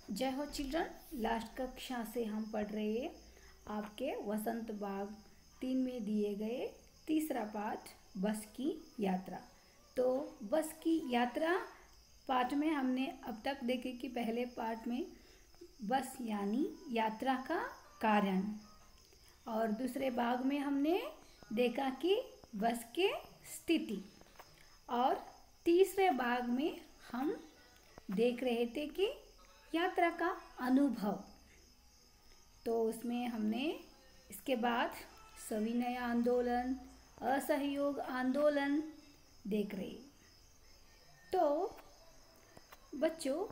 जय हो children. Last कक्षा से हम पढ़ रहे हैं आपके वसंत बाग 3 में दिए गए तीसरा पाठ बस की यात्रा। तो बस की यात्रा पाठ में हमने अब तक देखे कि पहले पाठ में बस यानी यात्रा का कारण, और दूसरे भाग में हमने देखा कि बस के स्थिति, और तीसरे भाग में हम देख रहे थे कि यात्रा का अनुभव। तो उसमें हमने इसके बाद सविनय आंदोलन, असहयोग आंदोलन देख रहे। तो बच्चों,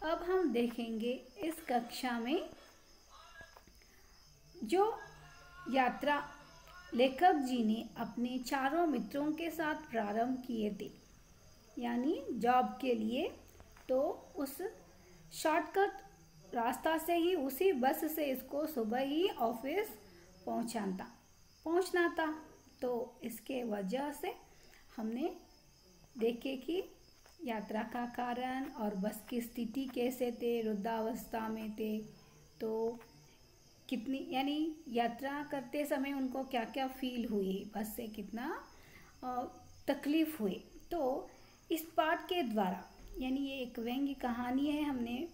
अब हम देखेंगे इस कक्षा में जो यात्रा लेखक जी ने अपने चारों मित्रों के साथ प्रारंभ किए थे, यानी जॉब के लिए। तो उस शॉर्टकट रास्ता से ही, उसी बस से इसको सुबह ही ऑफिस पहुंचना था। तो इसके वजह से हमने देखे कि यात्रा का कारण और बस की स्थिति कैसे थे, वृद्धावस्था में थे, तो कितनी, यानी यात्रा करते समय उनको क्या क्या फील हुई, बस से कितना तकलीफ हुई। तो इस पाठ के द्वारा, यानी ये एक व्यंग्य कहानी है, हमने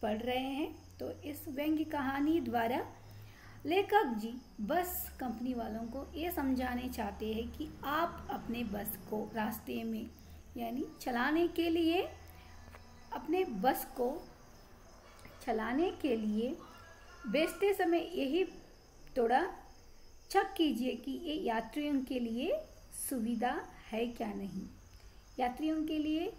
पढ़ रहे हैं। तो इस व्यंग्य कहानी द्वारा लेखक जी बस कंपनी वालों को ये समझाने चाहते हैं कि आप अपने बस को रास्ते में, यानी चलाने के लिए, अपने बस को चलाने के लिए बेचते समय यही थोड़ा चेक कीजिए कि ये यात्रियों के लिए सुविधा है क्या नहीं, यात्रियों के लिए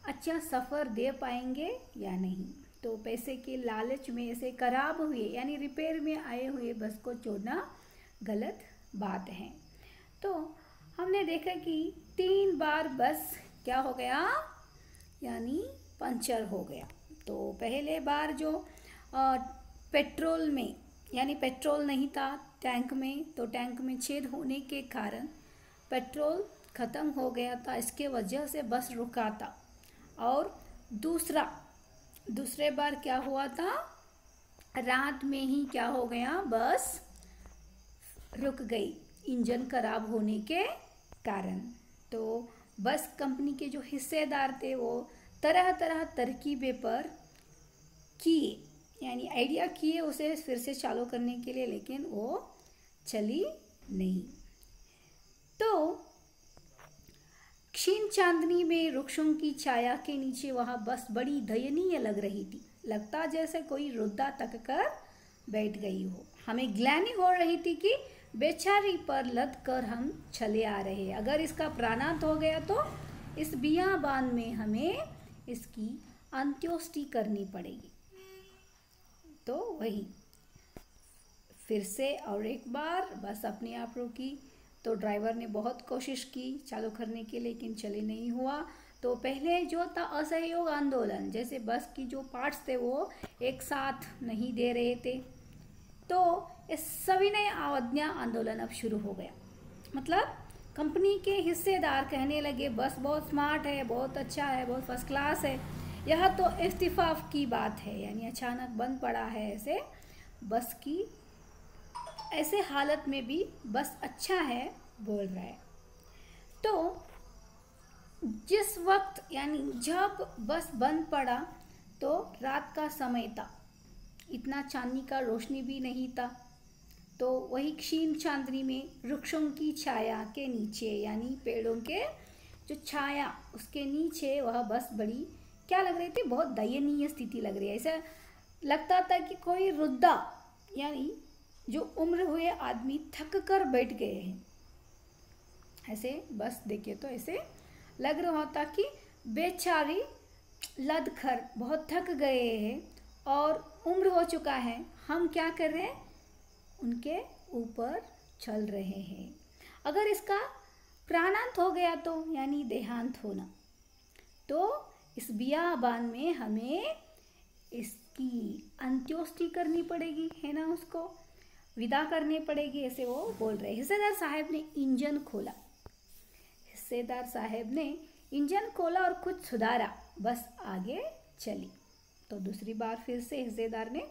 अच्छा सफ़र दे पाएंगे या नहीं। तो पैसे के लालच में ऐसे खराब हुए, यानी रिपेयर में आए हुए बस को छोड़ना गलत बात है। तो हमने देखा कि 3 बार बस क्या हो गया, यानी पंचर हो गया। तो पहले बार जो पेट्रोल में, यानी पेट्रोल नहीं था टैंक में, तो टैंक में छेद होने के कारण पेट्रोल ख़त्म हो गया था, इसके वजह से बस रुका था। और दूसरे बार क्या हुआ था, रात में ही क्या हो गया, बस रुक गई इंजन खराब होने के कारण। तो बस कंपनी के जो हिस्सेदार थे वो तरह तरह तरकीबें पर किए, यानी आइडिया किए उसे फिर से चालू करने के लिए, लेकिन वो चली नहीं। तो क्षीण चांदनी में वृक्षों की छाया के नीचे वह बस बड़ी दयनीय लग रही थी, लगता जैसे कोई वृद्धा तक कर बैठ गई हो। हमें ग्लानि हो रही थी कि बेचारी पर लद कर हम चले आ रहे, अगर इसका प्राणांत हो गया तो इस बियाबान में हमें इसकी अंत्योष्टि करनी पड़ेगी। तो वही फिर से और एक बार बस अपने आप रुकी। तो ड्राइवर ने बहुत कोशिश की चालू करने के, लेकिन चले नहीं हुआ। तो पहले जो था असहयोग आंदोलन, जैसे बस की जो पार्ट्स थे वो एक साथ नहीं दे रहे थे, तो इस सविनय अवज्ञा आंदोलन अब शुरू हो गया। मतलब कंपनी के हिस्सेदार कहने लगे बस बहुत स्मार्ट है, बहुत अच्छा है, बहुत फर्स्ट क्लास है, यह तो इस्तीफा की बात है, यानी अचानक बंद पड़ा है ऐसे बस की, ऐसे हालत में भी बस अच्छा है बोल रहा है। तो जिस वक्त, यानी जब बस बंद पड़ा तो रात का समय था, इतना चांदनी का रोशनी भी नहीं था। तो वही क्षीण चांदनी में वृक्षों की छाया के नीचे, यानी पेड़ों के जो छाया उसके नीचे वह बस बड़ी क्या लग रही थी, बहुत दयनीय स्थिति लग रही है। ऐसा लगता था कि कोई वृद्धा, यानी जो उम्र हुए आदमी थक कर बैठ गए हैं, ऐसे बस देखे तो ऐसे लग रहा था कि बेचारी लद कर बहुत थक गए हैं और उम्र हो चुका है, हम क्या कर रहे हैं, उनके ऊपर चल रहे हैं। अगर इसका प्राणांत हो गया तो, यानी देहांत होना, तो इस बियाबान में हमें इसकी अंत्योष्टि करनी पड़ेगी, है ना, उसको विदा करनी पड़ेगी, ऐसे वो बोल रहे। हिस्सेदार साहब ने इंजन खोला और कुछ सुधारा, बस आगे चली। तो दूसरी बार फिर से हिस्सेदार ने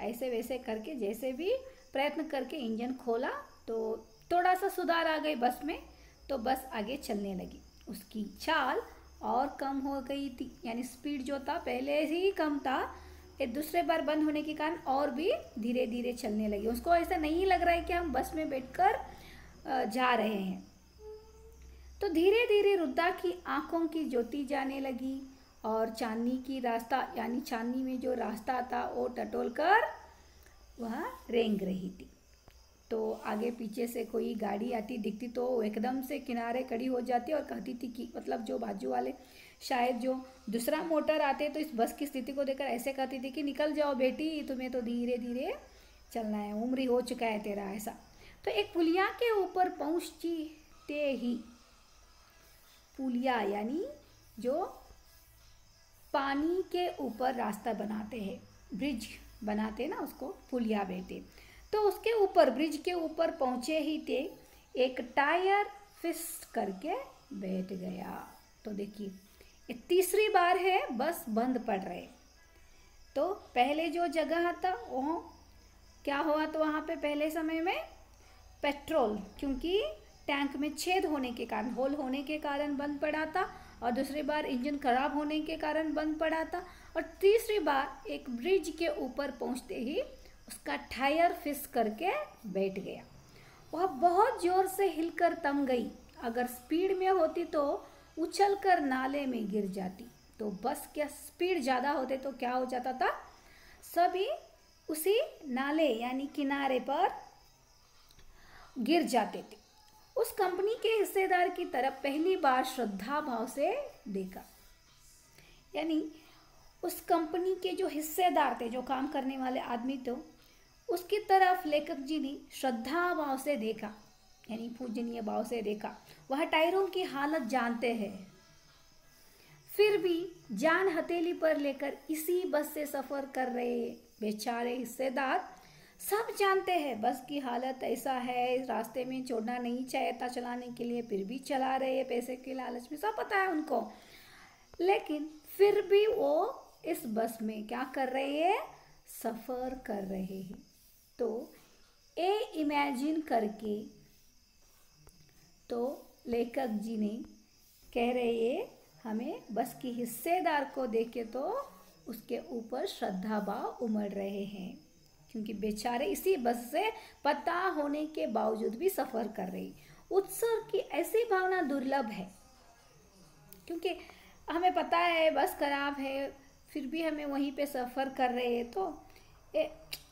ऐसे वैसे करके जैसे भी प्रयत्न करके इंजन खोला तो थोड़ा सा सुधार आ गई बस में, तो बस आगे चलने लगी। उसकी चाल और कम हो गई थी, यानी स्पीड जो था पहले ही कम था, ये दूसरे बार बंद होने के कारण और भी धीरे धीरे चलने लगी। उसको ऐसा नहीं लग रहा है कि हम बस में बैठकर जा रहे हैं। तो धीरे धीरे रुद्धा की आंखों की ज्योति जाने लगी और चांदनी की रास्ता, यानी चांदनी में जो रास्ता था वो टटोल कर वह रेंग रही थी। तो आगे पीछे से कोई गाड़ी आती दिखती तो एकदम से किनारे खड़ी हो जाती और कहती थी कि मतलब जो बाजू वाले शायद जो दूसरा मोटर आते तो इस बस की स्थिति को देखकर ऐसे कहती थी कि निकल जाओ बेटी, तुम्हें तो धीरे धीरे चलना है, उम्र हो चुका है तेरा, ऐसा। तो एक पुलिया के ऊपर पहुँचते ही, पुलिया यानी जो पानी के ऊपर रास्ता बनाते हैं, ब्रिज बनाते ना, उसको पुलिया कहते। तो उसके ऊपर, ब्रिज के ऊपर पहुंचे ही थे, एक टायर फिस करके बैठ गया। तो देखिए ये तीसरी बार है बस बंद पड़ रहे। तो पहले जो जगह था वो क्या हुआ, तो वहाँ पे पहले समय में पेट्रोल, क्योंकि टैंक में छेद होने के कारण, होल होने के कारण बंद पड़ा था, और दूसरी बार इंजन खराब होने के कारण बंद पड़ा था, और तीसरी बार एक ब्रिज के ऊपर पहुंचते ही उसका टायर फिस करके बैठ गया। वह बहुत जोर से हिलकर थम गई। अगर स्पीड में होती तो उछलकर नाले में गिर जाती। तो बस क्या स्पीड ज़्यादा होते तो क्या हो जाता था, सभी उसी नाले यानी किनारे पर गिर जाते थे। उस कंपनी के हिस्सेदार की तरफ पहली बार श्रद्धा भाव से देखा, यानी उस कंपनी के जो हिस्सेदार थे, जो काम करने वाले आदमी थे, उसकी तरफ लेखक जी ने श्रद्धा भाव से देखा, यानी पूजनीय भाव से देखा। वह टायरों की हालत जानते हैं, फिर भी जान हथेली पर लेकर इसी बस से सफर कर रहे बेचारे हिस्सेदार सब जानते हैं बस की हालत ऐसा है, रास्ते में छोड़ना नहीं चाहिए था चलाने के लिए, फिर भी चला रहे हैं पैसे के लालच में, सब पता है उनको। लेकिन फिर भी वो इस बस में क्या कर रहे हैं, सफ़र कर रहे हैं। तो ये इमेजिन करके तो लेखक जी ने कह रहे हैं हमें बस की हिस्सेदार को देखे तो उसके ऊपर श्रद्धा भाव उमड़ रहे हैं, क्योंकि बेचारे इसी बस से पता होने के बावजूद भी सफ़र कर रहे। उत्सव की ऐसी भावना दुर्लभ है, क्योंकि हमें पता है बस खराब है फिर भी हमें वहीं पे सफ़र कर रहे हैं, तो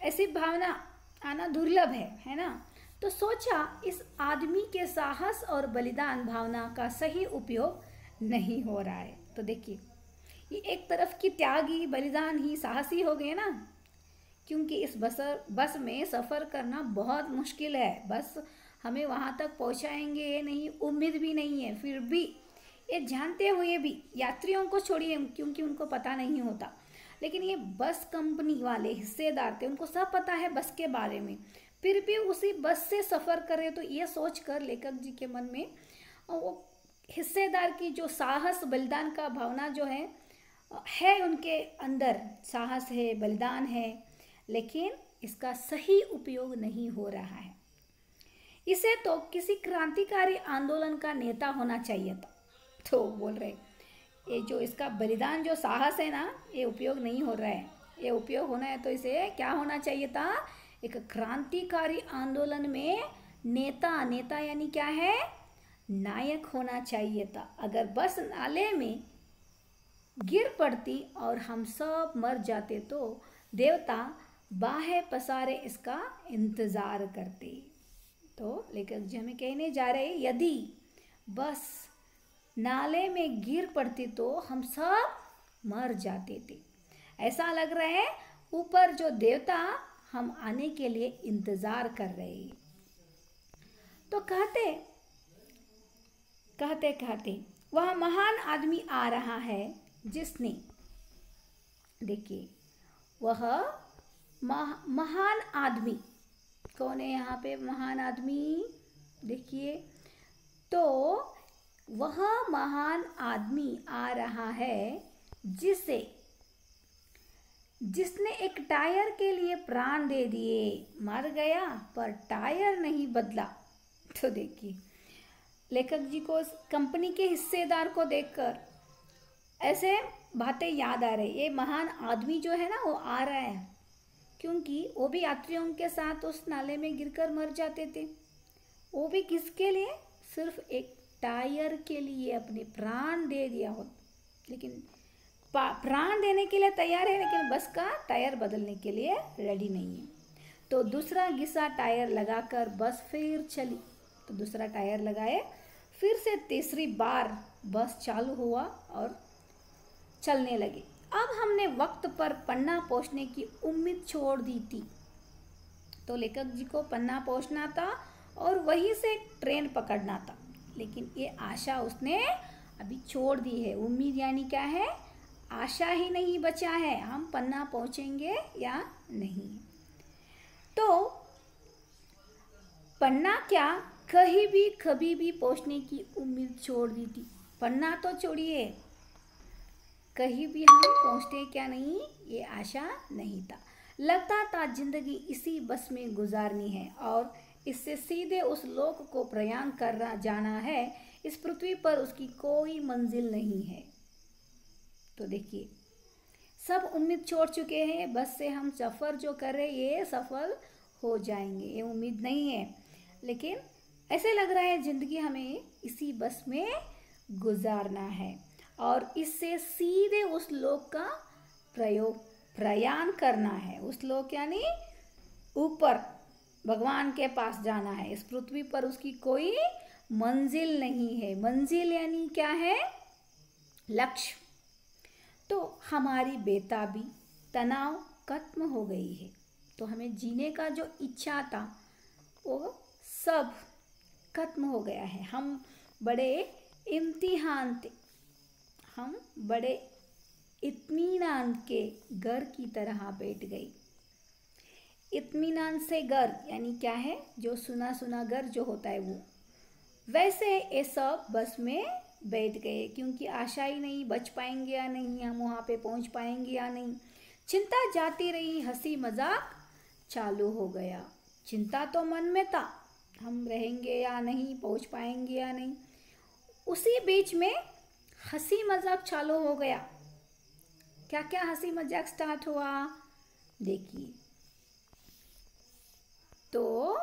ऐसी भावना आना दुर्लभ है ना। तो सोचा इस आदमी के साहस और बलिदान भावना का सही उपयोग नहीं हो रहा है। तो देखिए ये एक तरफ की त्यागी, बलिदान ही, साहसी हो गए ना, क्योंकि इस बस में सफ़र करना बहुत मुश्किल है। बस हमें वहाँ तक पहुँचाएंगे ये नहीं, उम्मीद भी नहीं है, फिर भी ये जानते हुए भी यात्रियों को छोड़िए क्योंकि उनको पता नहीं होता, लेकिन ये बस कंपनी वाले हिस्सेदार थे, उनको सब पता है बस के बारे में, फिर भी उसी बस से सफ़र कर रहे। तो ये सोचकर लेखक जी के मन में वो हिस्सेदार की जो साहस बलिदान का भावना जो है उनके अंदर साहस है, बलिदान है, लेकिन इसका सही उपयोग नहीं हो रहा है। इसे तो किसी क्रांतिकारी आंदोलन का नेता होना चाहिए था। तो बोल रहे ये जो इसका बलिदान जो साहस है ना, ये उपयोग नहीं हो रहा है, ये उपयोग होना है तो इसे क्या होना चाहिए था, एक क्रांतिकारी आंदोलन में नेता यानी क्या है, नायक होना चाहिए था। अगर बस नाले में गिर पड़ती और हम सब मर जाते तो देवता बाहें पसारे इसका इंतज़ार करते। तो लेखक जी हमें कहने जा रहे यदि बस नाले में गिर पड़ती तो हम सब मर जाते थे। ऐसा लग रहा है ऊपर जो देवता हम आने के लिए इंतज़ार कर रहे हैं। तो कहते कहते वह महान आदमी आ रहा है जिसने, देखिए वह महान आदमी कौन है यहाँ पे, महान आदमी देखिए, तो वह महान आदमी आ रहा है जिसे जिसने एक टायर के लिए प्राण दे दिए, मर गया पर टायर नहीं बदला। तो देखिए लेखक जी को कंपनी के हिस्सेदार को देखकर ऐसे बातें याद आ रही। ये महान आदमी जो है ना वो आ रहा है, क्योंकि वो भी यात्रियों के साथ उस नाले में गिरकर मर जाते थे। वो भी किसके लिए? सिर्फ एक टायर के लिए अपने प्राण दे दिया हो, लेकिन प्राण देने के लिए तैयार है, लेकिन बस का टायर बदलने के लिए रेडी नहीं है। तो दूसरा घिसा टायर लगाकर बस फिर चली। तो दूसरा टायर लगाए, फिर से तीसरी बार बस चालू हुआ और चलने लगी। अब हमने वक्त पर पन्ना पहुंचने की उम्मीद छोड़ दी थी। तो लेखक जी को पन्ना पहुंचना था और वहीं से ट्रेन पकड़ना था, लेकिन ये आशा उसने अभी छोड़ दी है। उम्मीद यानी क्या है? आशा ही नहीं बचा है, हम पन्ना पहुंचेंगे या नहीं। तो पन्ना क्या, कहीं भी कभी भी पहुंचने की उम्मीद छोड़ दी थी। पन्ना तो छोड़िए, कहीं भी हम पहुंचते क्या नहीं, ये आशा नहीं था। लगता था जिंदगी इसी बस में गुजारनी है और इससे सीधे उस लोक को प्रयाण करना जाना है। इस पृथ्वी पर उसकी कोई मंजिल नहीं है। तो देखिए सब उम्मीद छोड़ चुके हैं, बस से हम सफ़र जो कर रहे ये सफल हो जाएंगे, ये उम्मीद नहीं है। लेकिन ऐसे लग रहा है ज़िंदगी हमें इसी बस में गुजारना है और इससे सीधे उस लोक का प्रयाण करना है। उस लोक यानी ऊपर भगवान के पास जाना है। इस पृथ्वी पर उसकी कोई मंजिल नहीं है। मंजिल यानी क्या है? लक्ष्य। तो हमारी बेताबी, तनाव खत्म हो गई है। तो हमें जीने का जो इच्छा था वो सब खत्म हो गया है। हम बड़े इम्तिहान थे, हम बड़े इत्मीनान के घर की तरह बैठ गए। इत्मीनान से घर यानी क्या है? जो सुना सुना घर जो होता है वो। वैसे ये सब बस में बैठ गए, क्योंकि आशा ही नहीं बच पाएंगे या नहीं, हम वहाँ पे पहुँच पाएंगे या नहीं। चिंता जाती रही, हंसी मजाक चालू हो गया। चिंता तो मन में था, हम रहेंगे या नहीं, पहुँच पाएंगे या नहीं। उसी बीच में हंसी मजाक चालू हो गया। क्या क्या हंसी मजाक स्टार्ट हुआ देखिए। तो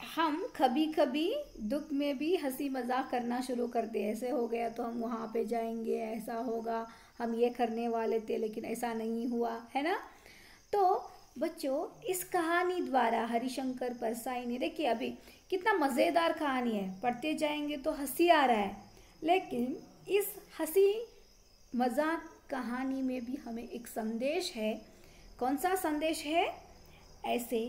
हम कभी कभी दुख में भी हंसी मजाक करना शुरू करते हैं। ऐसे हो गया तो हम वहाँ पे जाएंगे, ऐसा होगा, हम ये करने वाले थे लेकिन ऐसा नहीं हुआ, है ना। तो बच्चों इस कहानी द्वारा हरिशंकर परसाई ने, देखिए अभी कितना मज़ेदार कहानी है, पढ़ते जाएंगे तो हंसी आ रहा है, लेकिन इस हंसी मजाक कहानी में भी हमें एक संदेश है। कौन सा संदेश है? ऐसे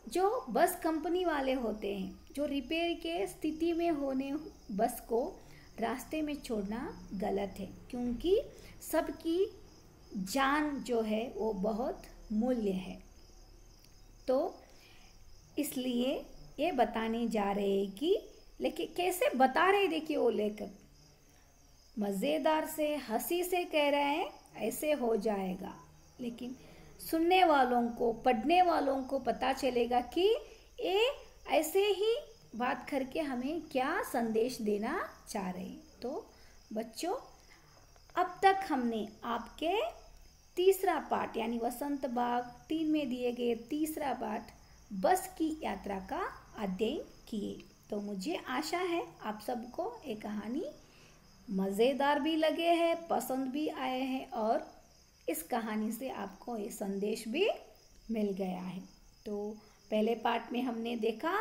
जो बस कंपनी वाले होते हैं, जो रिपेयर के स्थिति में होने बस को रास्ते में छोड़ना गलत है, क्योंकि सबकी जान जो है वो बहुत मूल्य है। तो इसलिए ये बताने जा रहे हैं कि, लेकिन कैसे बता रहे, देखिए वो लेखक मज़ेदार से हंसी से कह रहे हैं ऐसे हो जाएगा, लेकिन सुनने वालों को, पढ़ने वालों को पता चलेगा कि ये ऐसे ही बात करके हमें क्या संदेश देना चाह रहे हैं। तो बच्चों अब तक हमने आपके तीसरा पाठ यानी वसंत बाग 3 में दिए गए तीसरा पाठ बस की यात्रा का अध्ययन किए। तो मुझे आशा है आप सबको ये कहानी मज़ेदार भी लगे हैं, पसंद भी आए हैं और इस कहानी से आपको ये संदेश भी मिल गया है। तो पहले पार्ट में हमने देखा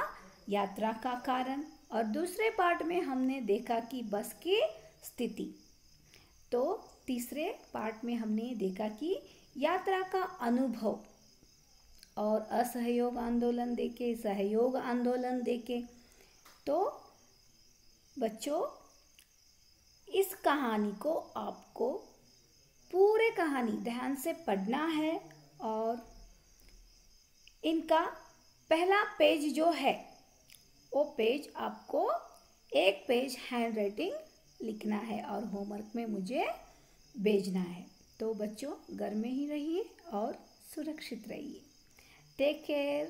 यात्रा का कारण और दूसरे पार्ट में हमने देखा कि बस की स्थिति। तो तीसरे पार्ट में हमने देखा कि यात्रा का अनुभव और असहयोग आंदोलन देखे, सहयोग आंदोलन देखे। तो बच्चों इस कहानी को आपको पूरे कहानी ध्यान से पढ़ना है और इनका पहला पेज जो है वो पेज आपको एक पेज हैंड राइटिंग लिखना है और होमवर्क में मुझे भेजना है। तो बच्चों घर में ही रहिए और सुरक्षित रहिए। Take care.